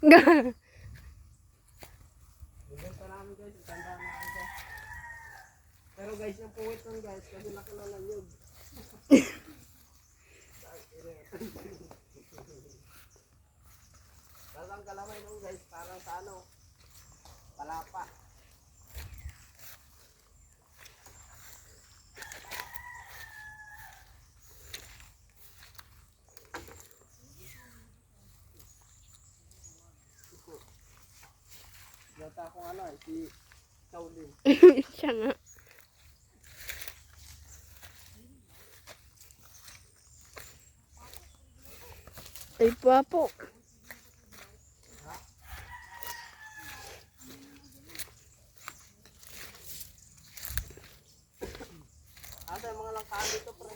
Bibenta namin guys, itanda namin guys. Pero guys, yung puwit nun guys, kasi nakilala yun. Tapos ang kalamay nun guys, parang sa ano, palapa. Gata akong ano eh, si Shaolin. Siya nga. Ay, papo. Asa yung mga langkaan dito pre?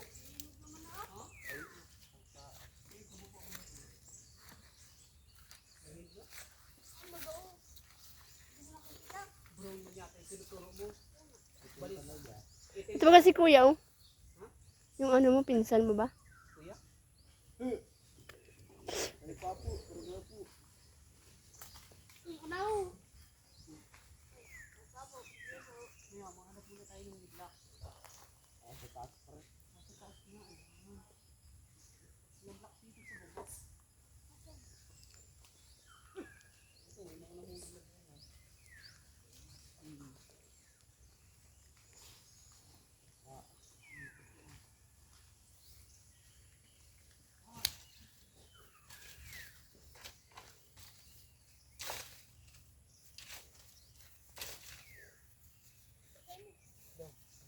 Ito ba kasi kuya, oh? Yung ano mo, pinsan mo ba? Kuya? Ay papo, puro po.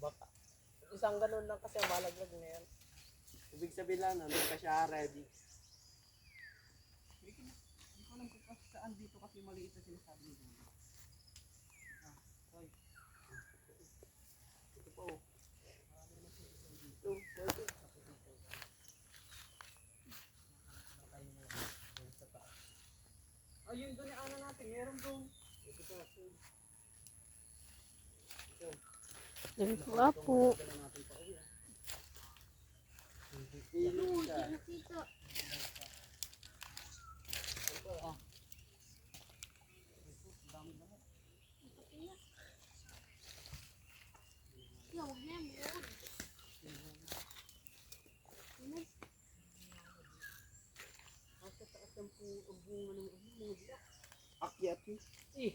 Baka. Isang ganun lang kasi ang malaglag na yan. Ibig sabihin lang, hindi pa siya ready. Hindi ko alam kung saan dito kasi maliit na sinasabi nito. Hoy. Ito pa oh. Ito, ito. Ayun doon yung ana natin, meron doon. Ito pa. Ay, papo. Ilong siya. Akyat yun. Eh.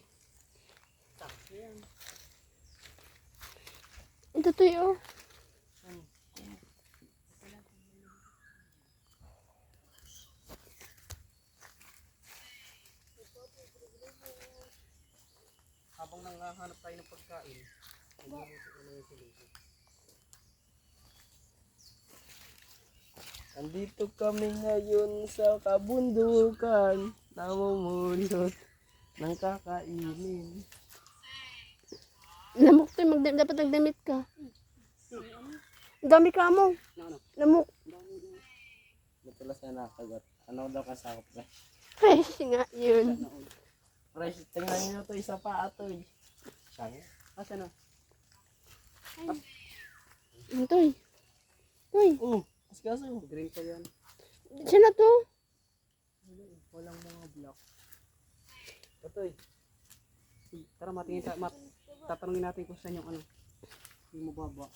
Takso yan. Ito to yun. Habang nanghahanap tayo ng pagkain, magluluto na yung solution. Andito kami ngayon sa kabundukan, namumulot ng kakainin. Lamok to, dapat nagdamit ka. Dami ka mo. Lamok. Natulas na nakagat. Ano daw kasakop ka? Fresh nga yun. Fresh, tingnan nyo to, isa pa ato eh. Saan? Asa na? Toy. Toy. Kaso, green pa yan. Siya na to. Walang mga block. Ito eh. Tara matingin tatanungin natin kung saan yung ano. Yung mababa.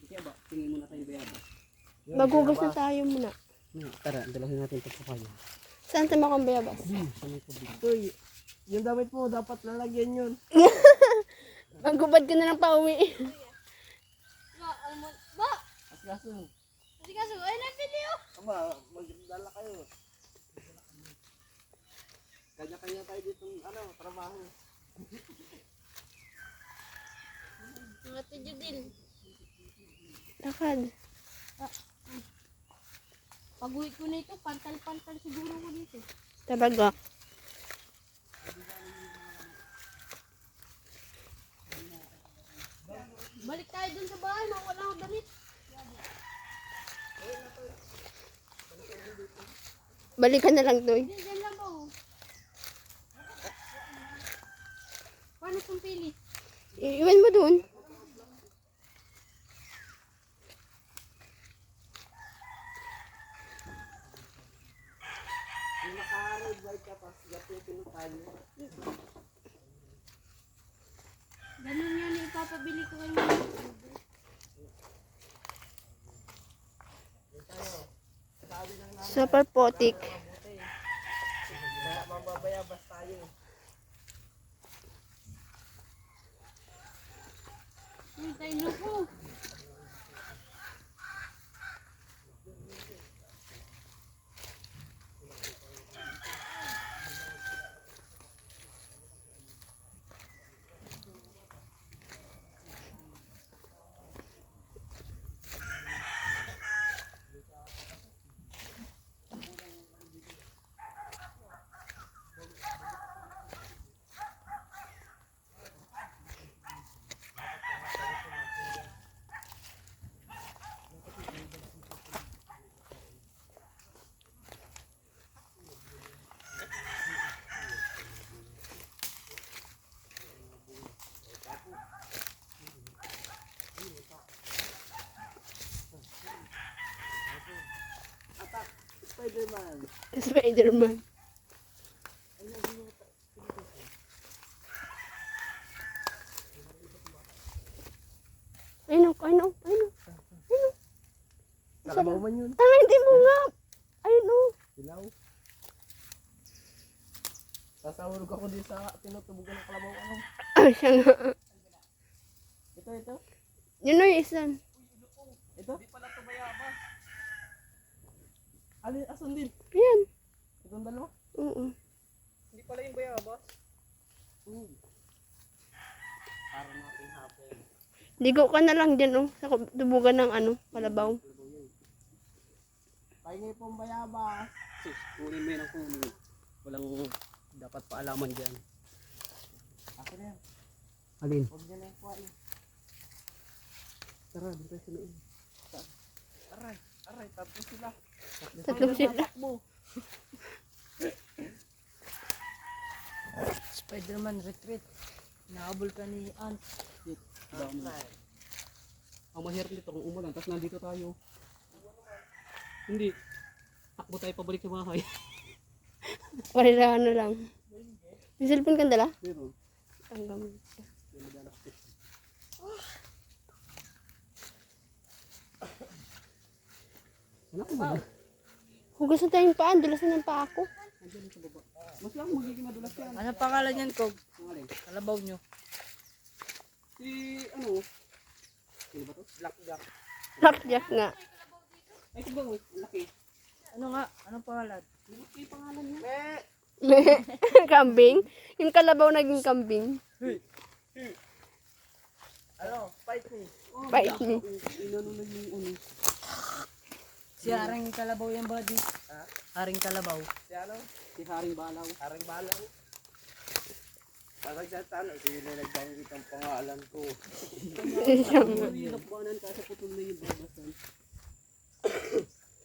Hindi ba? Tingin muna tayo bayabas. Magugas na tayo muna. Tara, dalahin natin ito pa kayo. Saan tayo makambiyabas? Ito yung damit mo, dapat lalagyan yun. Magubad ka na lang pauwi. Asikaso. Asikaso, ay na video. Aba, magdala kayo. Kanya-kanya tayo dito trabaho. Mga tudyo din. Lakad. Pag-uwi ko na ito, pantal-pantal siguro ko dito. Talaga. Balik tayo dun sa bahay, wala akong damit. Balikan na lang, Toy. Diyan lang po. Paano itong pili? Iwan mo dun. naka-ride ka pa, gatutin tayo. Ganun yan, ipapabili ko kayo. Super potik. Kaya mababayabas tayo. Hintay na po. Spider-Man. Spider-Man. Ayun, ayun, ayun. Kalabaw man yun. Tanga, hindi mo nga. Ayun, oh. Silaw. Sasahurog ako din sa tinutubugan ng kalabaw. Ano? Siya nga. Ito. Yun, oh, yung isa. Ito? Hindi pala ito bayabas. Alin, asan din? Yan. Itong dalawa? Oo. Hindi pala yung bayabas. Para natin hapon. Ligo ka na lang dyan, oh. Sa tubugan ng ano, kalabaw. Pahingi pong bayabas. Sus, kunin mo yun ang kunin. Walang dapat paalaman dyan. Ako na yan. Alin? Huwag niya na yung kuhain. Tara, dito sa loob. Aray, tapos sila. Tatlong sila. Spider-Man retreat. Nahabol ka ni Ant. Ang mahirap nito kung umulan, tapos nandito tayo. Hindi. Takbo tayo pabalik sa bahay. Parila ano lang. May cellphone kang dala? Pero, Ang gamit. wala ko ba? Hugas na tayong paan. Dulas na ng paa ko. Nandiyan sa baba. Mas lang magiging madulas yan. Ano pangalan niyan, Kog? Ang alin? Kalabaw nyo. Si, ano? Sino ba to? Blackjack. Blackjack nga. Ay, ito ba? Ang laki. Ano nga? Anong pangalan? Malaki pangalan niya. Kambing. Yung kalabaw naging kambing. Ano? Fight me. Bait ni. Inano na yung ano. Si Haring Kalabaw yan, buddy. Ha? Haring Kalabaw. Si ano? Si Haring Balaw. Haring Balaw. Parang sa talo, sino nagbanggit ang pangalan ko. Siya nga. Yung nakbanan ka sa putol na yung babasan.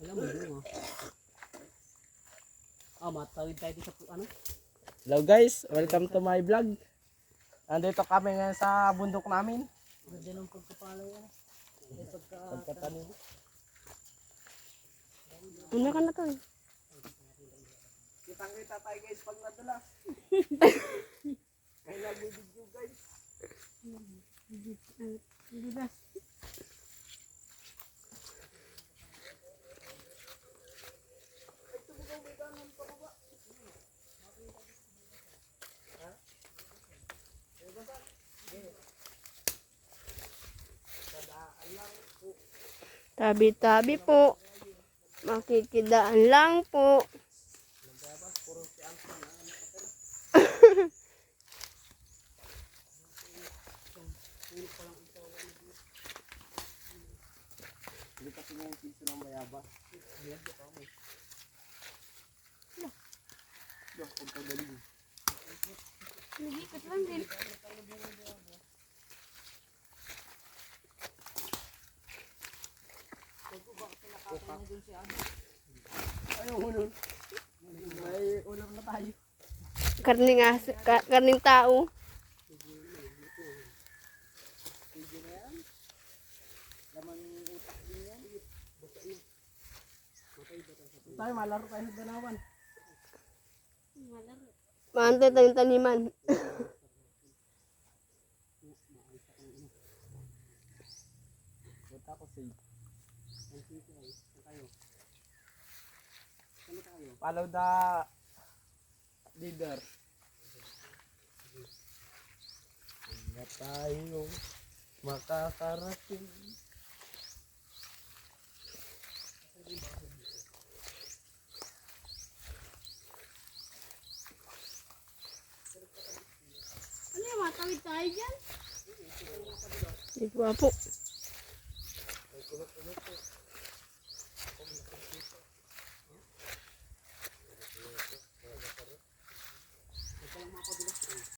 Alam mo yun matawid tayo sa ano? Hello guys, welcome to my vlog. Nandito kami ngayon sa bundok namin. Ganda ng pagkapala yan. Pagkatanim. Ano ka na to? Kitang-kita tayo guys pag nadala. Kaya nag-video guys. Tabi-tabi po. Makikidaan lang po. Hindi kasi nga yung piso ng mayabas. Pagkagaling. Nagikot lang din. Ayaw mo nun. May ulam na tayo. Karning aso, karning tao. Video na yan. Laman yung utak din yan. Tayo malaro tayo sa ganawan. Malaro. Maantay tayong taniman. Punta ko sa follow the leader. Na tayo makakarating. Ano yung matawid tayo dyan? Di gwapo.